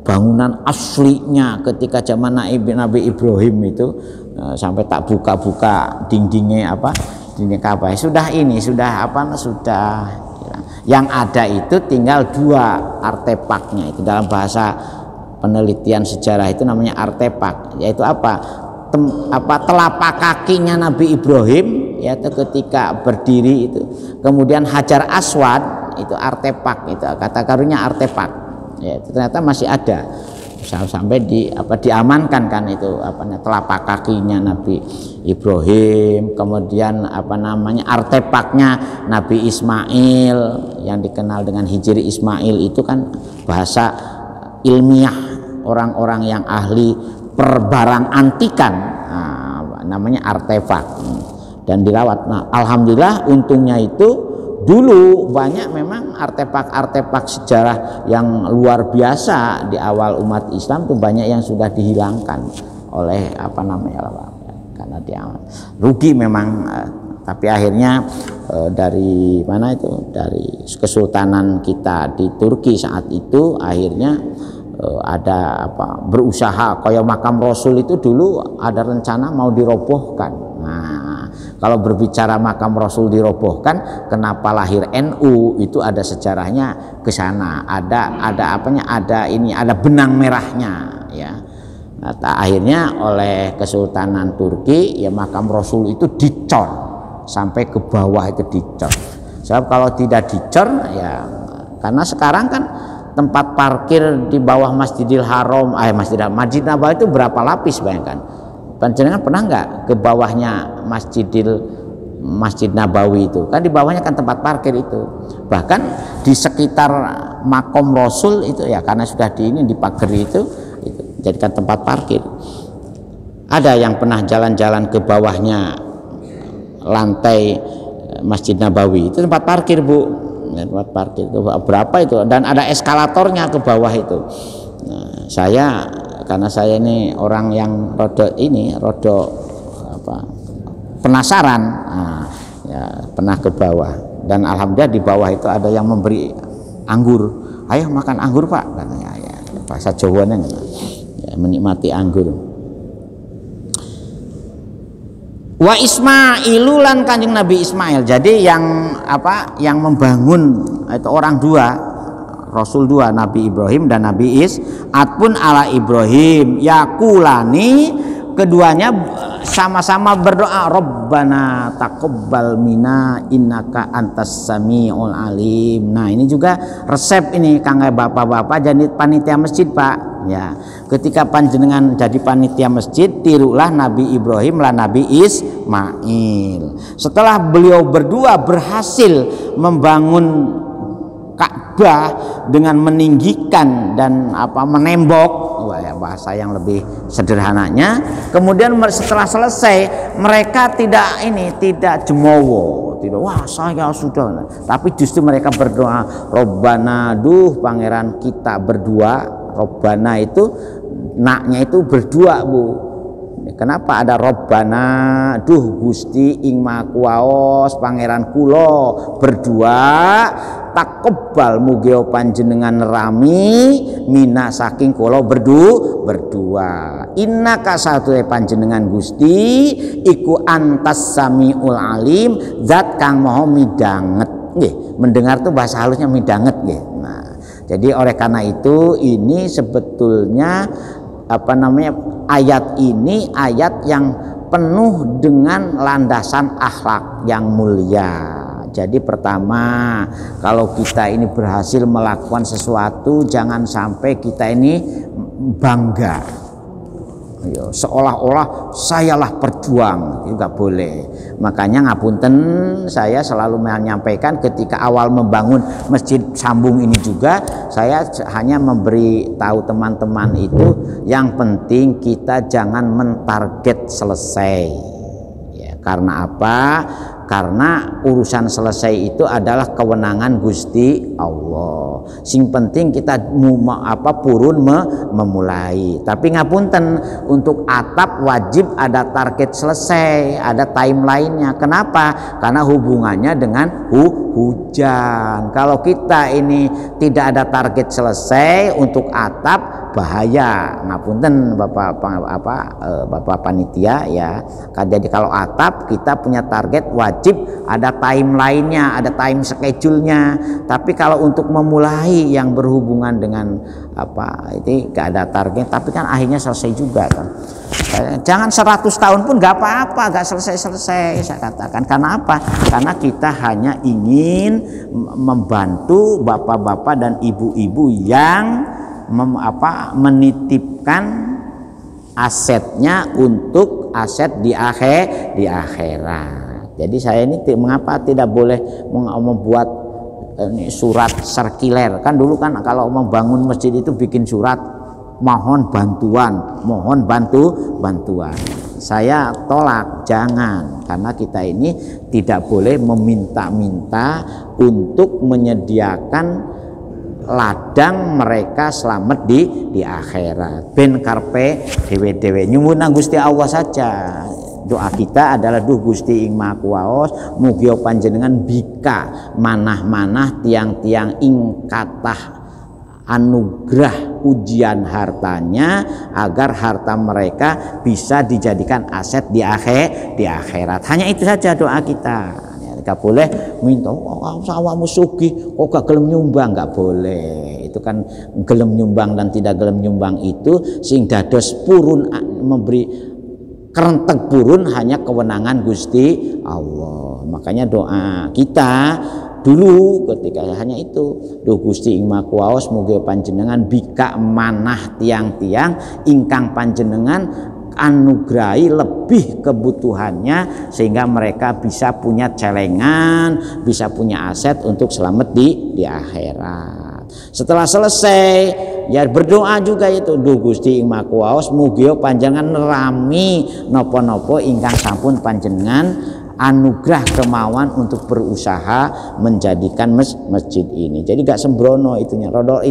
bangunan aslinya ketika zaman Nabi Ibrahim itu, sampai tak buka-buka dindingnya dinding Ka'bah. Sudah yang ada itu tinggal 2 artefaknya. Itu dalam bahasa penelitian sejarah itu namanya artefak, yaitu telapak kakinya Nabi Ibrahim yaitu ketika berdiri itu. Kemudian Hajar Aswad itu artefak, itu kata karunya artefak. Ya, itu ternyata masih ada. Sampai diamankan kan itu telapak kakinya Nabi Ibrahim, kemudian artefaknya Nabi Ismail yang dikenal dengan Hijri Ismail, itu kan bahasa ilmiah orang-orang yang ahli perbarang antikan, namanya artefak dan dirawat. Nah, alhamdulillah untungnya itu dulu banyak memang artefak-artefak sejarah yang luar biasa di awal umat Islam tuh banyak yang sudah dihilangkan oleh karena dia rugi memang, tapi akhirnya dari dari Kesultanan kita di Turki saat itu akhirnya ada berusaha kayak makam Rasul itu dulu ada rencana mau dirobohkan. Nah, kalau berbicara makam Rasul dirobohkan, kenapa lahir NU itu ada sejarahnya ke sana. Ada benang merahnya ya. Nah, akhirnya oleh Kesultanan Turki ya makam Rasul itu dicor sampai ke bawah, itu dicor. Sebab kalau tidak dicor ya, karena sekarang kan tempat parkir di bawah Masjidil Haram, Masjid Nabawi itu berapa lapis, bayangkan. Panjenengan pernah nggak ke bawahnya Masjid Nabawi itu? Kan di bawahnya kan tempat parkir itu. Bahkan di sekitar makom Rasul itu ya, karena sudah dipagari itu jadikan tempat parkir. Ada yang pernah jalan-jalan ke bawahnya lantai Masjid Nabawi, itu tempat parkir, Bu. Tempat parkir itu berapa itu, dan ada eskalatornya ke bawah itu. Nah, karena saya ini orang yang rodo penasaran, ya pernah ke bawah, dan alhamdulillah di bawah itu ada yang memberi anggur. Ayo makan anggur, Pak, katanya. Ya, bahasa Jawanya ya, menikmati anggur. Wa Ismailu lan Kanjeng Nabi Ismail. Jadi yang membangun itu orang 2, Rasul 2, Nabi Ibrahim dan Nabi Ishaq pun ala Ibrahim yakulani, keduanya sama-sama berdoa, Rabbana taqabbal minna innaka antas samiul alim. Nah, ini juga resep ini kangge bapak-bapak jadi panitia masjid, Pak. Ya, ketika panjenengan jadi panitia masjid, tirulah Nabi Ibrahim lan Nabi Ismail. Setelah beliau berdua berhasil membangun Ka'bah dengan meninggikan dan menembok, bahasa yang lebih sederhananya. Kemudian setelah selesai mereka tidak jemowo, tidak wah saya sudah, tapi justru mereka berdoa, Robbana, duh pangeran kita berdua. Robbana itu naknya itu berdua, Bu. Kenapa ada Robbana, duh Gusti ing Maha Kuwaos pangeran kula berdua, takobal mugi panjenengan rami mina saking kula berdua. Inna kasatune panjenengan Gusti iku antas samiul alim, zat kang maha midanget. Nggih, mendengar tuh bahasa halusnya midanget nggih. Nah, jadi oleh karena itu ini sebetulnya ayat ini ayat yang penuh dengan landasan akhlak yang mulia. Jadi pertama, kalau kita ini berhasil melakukan sesuatu, jangan sampai kita ini bangga, seolah-olah sayalah perjuang, itu nggak boleh. Makanya ngapunten, saya selalu menyampaikan ketika awal membangun masjid sambung ini juga, saya hanya memberi tahu teman-teman itu, yang penting kita jangan mentarget selesai. Ya, karena apa? Karena urusan selesai itu adalah kewenangan Gusti Allah. Sing penting kita purun memulai. Tapi ngapunten, untuk atap wajib ada target selesai, ada timelinenya. Kenapa? Karena hubungannya dengan hujan. Kalau kita ini tidak ada target selesai untuk atap, bahaya. Ngapunten Bapak panitia ya. Jadi kalau atap kita punya target, wajib ada timelinenya, ada time schedule-nya. Tapi kalau untuk memulai yang berhubungan dengan itu gak ada target, tapi kan akhirnya selesai juga kan. Jangan 100 tahun pun gak apa-apa, gak selesai-selesai saya katakan. Karena apa? Karena kita hanya ingin membantu bapak-bapak dan ibu-ibu yang menitipkan asetnya untuk aset di akhirat. Jadi saya ini mengapa tidak boleh membuat surat sirkuler? Kan dulu kan kalau membangun masjid itu bikin surat mohon bantuan. Saya tolak, jangan, karena kita ini tidak boleh meminta-minta untuk menyediakan ladang mereka selamat di akhirat. Ben karpe dewe-dewe nyuwun Gusti Allah saja. Doa kita adalah duh Gusti ing Maha Kuwaos mugi panjenengan bika manah-manah tiang-tiang ing kathah anugerah ujian hartanya, agar harta mereka bisa dijadikan aset di akhirat. Hanya itu saja doa kita. Gak boleh minta sawamu sugih kok gak gelem nyumbang, gak boleh. Itu kan gelem nyumbang dan tidak gelem nyumbang itu sing dados purun memberi kerentek purun hanya kewenangan Gusti Allah. Makanya doa kita dulu ketika hanya itu, duh Gusti ing Maha Kuwaos mugi panjenengan bika manah tiang-tiang ingkang panjenengan anugerahi lebih kebutuhannya, sehingga mereka bisa punya celengan, bisa punya aset untuk selamat di akhirat. Setelah selesai ya berdoa juga itu, duh Gusti ing Maha Kuwaos mugi panjenengan rami napa-napa ingkang sampun panjenengan anugerah kemauan untuk berusaha menjadikan masjid ini. Jadi gak sembrono itunya, rodo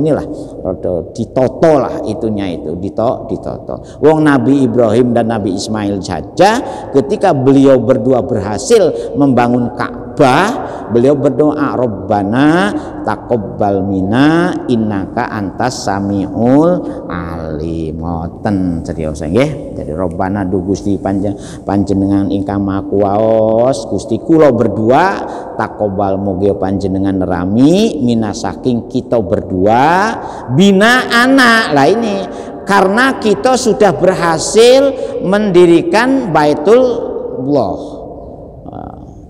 ditoto lah itunya, itu ditoto. Wong Nabi Ibrahim dan Nabi Ismail saja ketika beliau berdua berhasil membangun Ka'bah, beliau berdoa Robbana taqabbal minna innaka antas samiul alim. Ngoten serius nggih. Jadi Robbana du Gusti panjenengan ingkang Maha Kuwaos, Gusti kula berdua taqabbal mugi panjenengan rami mina saking kita berdua bina anak. Lah ini karena kita sudah berhasil mendirikan Baitullah.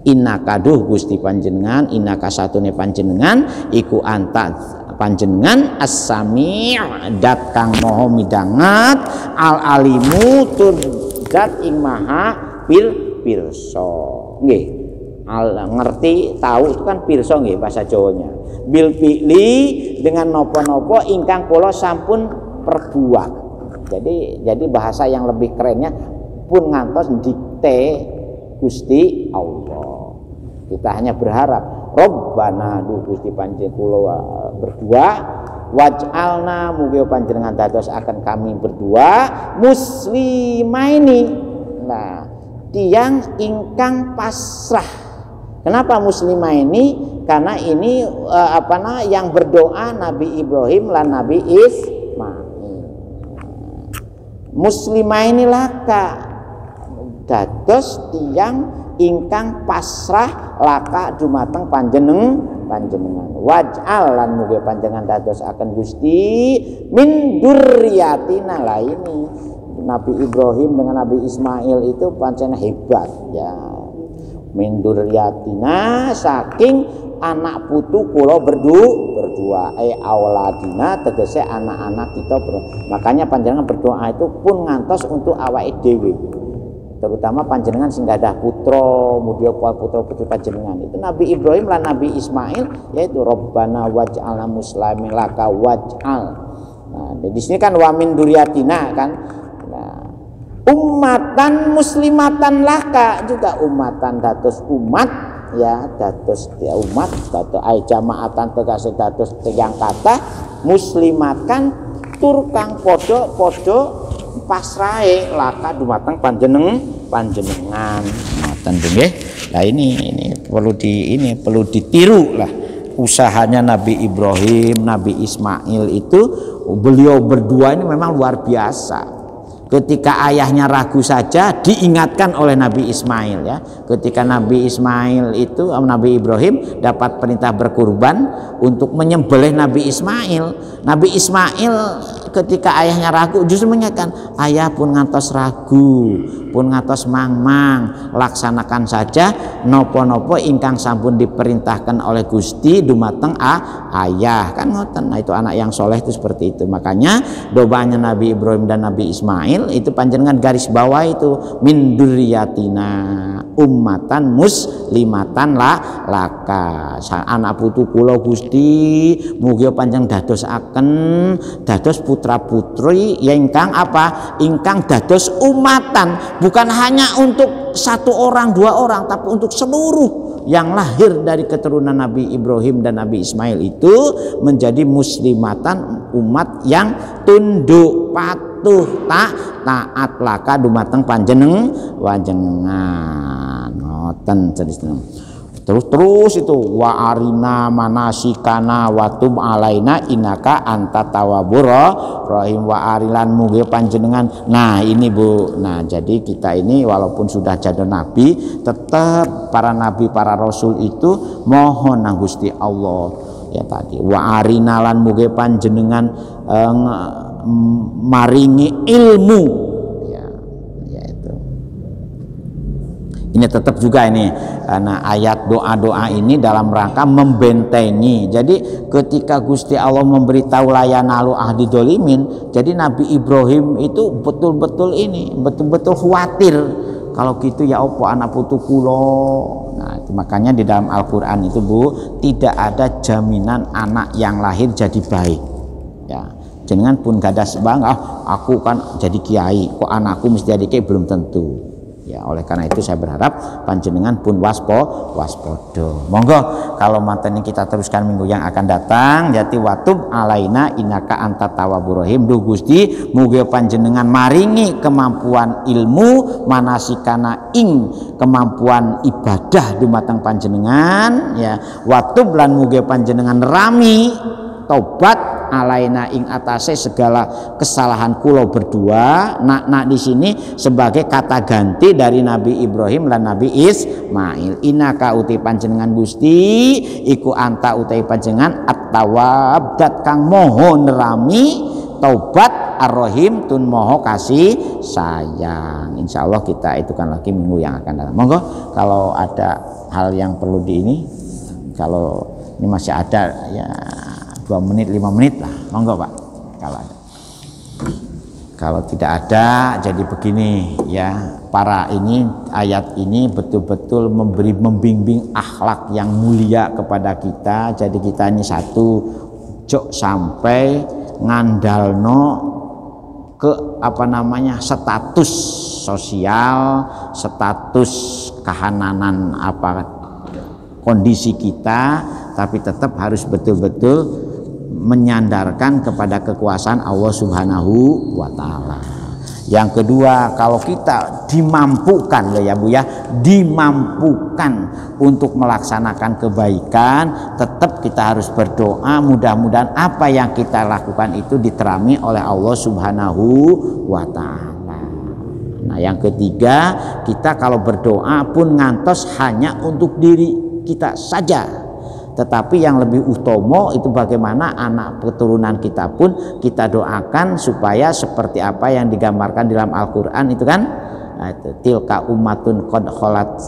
Innaka duh Gusti panjenengan, innaka satune panjenengan iku anta panjenengan as-sami' dat kang maha midanget, al-alimu tur dat ing maha pirsa. Nggih. ngerti tahu itu kan pirsa nggih bahasa Jawanya. Bil fi'li dengan napa-napa ingkang kula sampun perbuat. Jadi bahasa yang lebih kerennya pun ngantos dikte Gusti Allah. Kita hanya berharap Rabbana Gusti panjenengan kula berdua waj'alna mugi panjenengan dados akan kami berdua muslimaini. Nah, tiang ingkang pasrah. Kenapa muslimaini? Karena ini yang berdoa Nabi Ibrahim lan Nabi Ismail. Muslimaini laka dados tiang ingkang pasrah laka dumateng panjenengan waj'al lan mugi panjenengan dados akan Gusti min dzurriyyatina laini. Nabi Ibrahim dengan Nabi Ismail itu pancen hebat ya. Min dzurriyyatina saking anak putu kula berdua auladina tegese anak-anak kita makanya panjenengan berdoa itu pun ngantos untuk awake dhewe. Terutama panjenengan sing gadah putra mudya putra-putri panjenengan itu Nabi Ibrahim lan Nabi Ismail yaitu Rabbana waj'alna muslimin laka waj'al. Nah, di sini kan wa min dzurriyyatina kan. Nah, ummatan muslimatan laka juga umatan dados umat ya dados ya umat dados ai jamaatan tegese dados tiyang kathah muslimatan tur kang padha pasrahe laka dumateng panjenengan ngoten nggih. Lah ini perlu ditiru lah usahanya Nabi Ibrahim, Nabi Ismail itu beliau berdua ini memang luar biasa. Ketika ayahnya ragu saja diingatkan oleh Nabi Ismail ya. Ketika Nabi Ismail itu Nabi Ibrahim dapat perintah berkurban untuk menyembelih Nabi Ismail. Nabi Ismail ketika ayahnya ragu justru mengingatkan, ayah pun ngantos ragu, pun ngantos mangmang, laksanakan saja nopo-nopo ingkang sampun diperintahkan oleh Gusti dumateng ayah kan ngoten. Nah, itu anak yang soleh itu seperti itu. Makanya doanya Nabi Ibrahim dan Nabi Ismail itu panjenengan garis bawah itu min dzurriyyatina ummatan muslimatan laka anak putu kula Gusti mugi panjenengan dados putra putri ingkang ingkang dados umatan, bukan hanya untuk satu orang dua orang tapi untuk seluruh yang lahir dari keturunan Nabi Ibrahim dan Nabi Ismail itu menjadi muslimatan umat yang tunduk patuh taat laka dumateng panjenengan ngoten ceritanya. Terus itu wa arina manasikana wa tub alaina innaka anta tawwabur rahim wa arilan mugi panjenengan. Nah ini Bu, nah jadi kita ini walaupun sudah jadi nabi tetap para nabi para rasul itu mohon nang Gusti Allah ya tadi wa arina lan mugi panjenengan maringi ilmu ya itu. Ini tetap juga ini karena ayat doa-doa ini dalam rangka membentengi. Jadi ketika Gusti Allah memberitahu layanalu ahdi dolimin, jadi Nabi Ibrahim itu betul-betul khawatir kalau gitu ya opo anak putu kulo. Nah itu makanya di dalam Al-Quran itu Bu tidak ada jaminan anak yang lahir jadi baik ya. Jangan pun gadas bang, aku kan jadi kiai, kok anakku mesti jadi kiai, belum tentu. Ya, oleh karena itu saya berharap panjenengan pun waspodo. Monggo kalau materi kita teruskan minggu yang akan datang. Jati watub alaina innaka anta tawwabur rahim. Duh Gusti, mugi panjenengan maringi kemampuan ilmu manasikana ing kemampuan ibadah dumateng panjenengan ya. Watub lan mugi panjenengan rami tobat alaina ing atase segala kesalahan kulo berdua. Nak di sini sebagai kata ganti dari Nabi Ibrahim dan Nabi Ismail. Innaka uti panjenengan Gusti iku anta utai panjenengan at-tawwab dat kang moho nerami taubat ar-rahim tun moho kasih sayang. Insyaallah kita itukan lagi minggu yang akan datang. Monggo kalau ada hal yang perlu kalau ini masih ada ya 2 menit 5 menit lah, monggo Pak kalau ada. Kalau tidak ada, jadi begini ya, para ini ayat ini betul-betul membimbing akhlak yang mulia kepada kita. Jadi kita ini satu, jok sampai ngandalno ke status sosial, status kehananan kondisi kita, tapi tetap harus betul-betul menyandarkan kepada kekuasaan Allah Subhanahu wa Ta'ala. Yang kedua, kalau kita dimampukan loh ya Bu ya, dimampukan untuk melaksanakan kebaikan, tetap kita harus berdoa mudah-mudahan apa yang kita lakukan itu diterima oleh Allah Subhanahu wa Ta'ala. Nah, yang ketiga, kita kalau berdoa pun ngantos hanya untuk diri kita saja. Tetapi yang lebih utama itu bagaimana anak keturunan kita pun kita doakan supaya seperti apa yang digambarkan dalam Al-Quran itu kan, nah, itu tilka ummatun qad kholat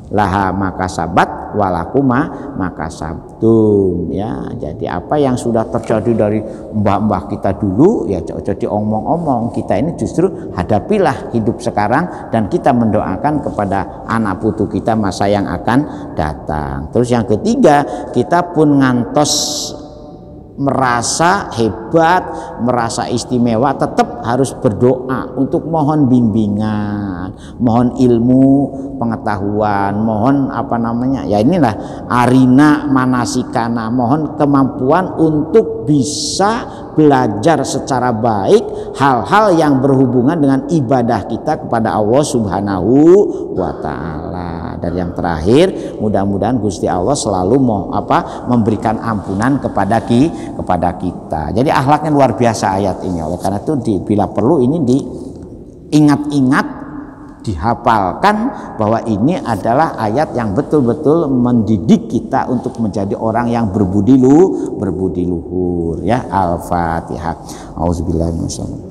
laha makasabat walakuma makasabtum ya. Jadi apa yang sudah terjadi dari mbah-mbah kita dulu ya jadi omong-omong, kita ini justru hadapilah hidup sekarang dan kita mendoakan kepada anak putu kita masa yang akan datang. Terus yang ketiga, kita pun ngantos merasa hebat, merasa istimewa, tetap harus berdoa untuk mohon bimbingan, mohon ilmu, pengetahuan, mohon ya inilah arina manasikana, mohon kemampuan untuk bisa belajar secara baik hal-hal yang berhubungan dengan ibadah kita kepada Allah Subhanahu wa Ta'ala. Dan yang terakhir, mudah-mudahan Gusti Allah selalu memberikan ampunan kepada kita. Jadi akhlaknya luar biasa ayat ini. Oleh karena itu bila perlu ini diingat-ingat, dihafalkan bahwa ini adalah ayat yang betul-betul mendidik kita untuk menjadi orang yang berbudi luhur ya. Al-Fatihah. Auzubillahi minasyaitonir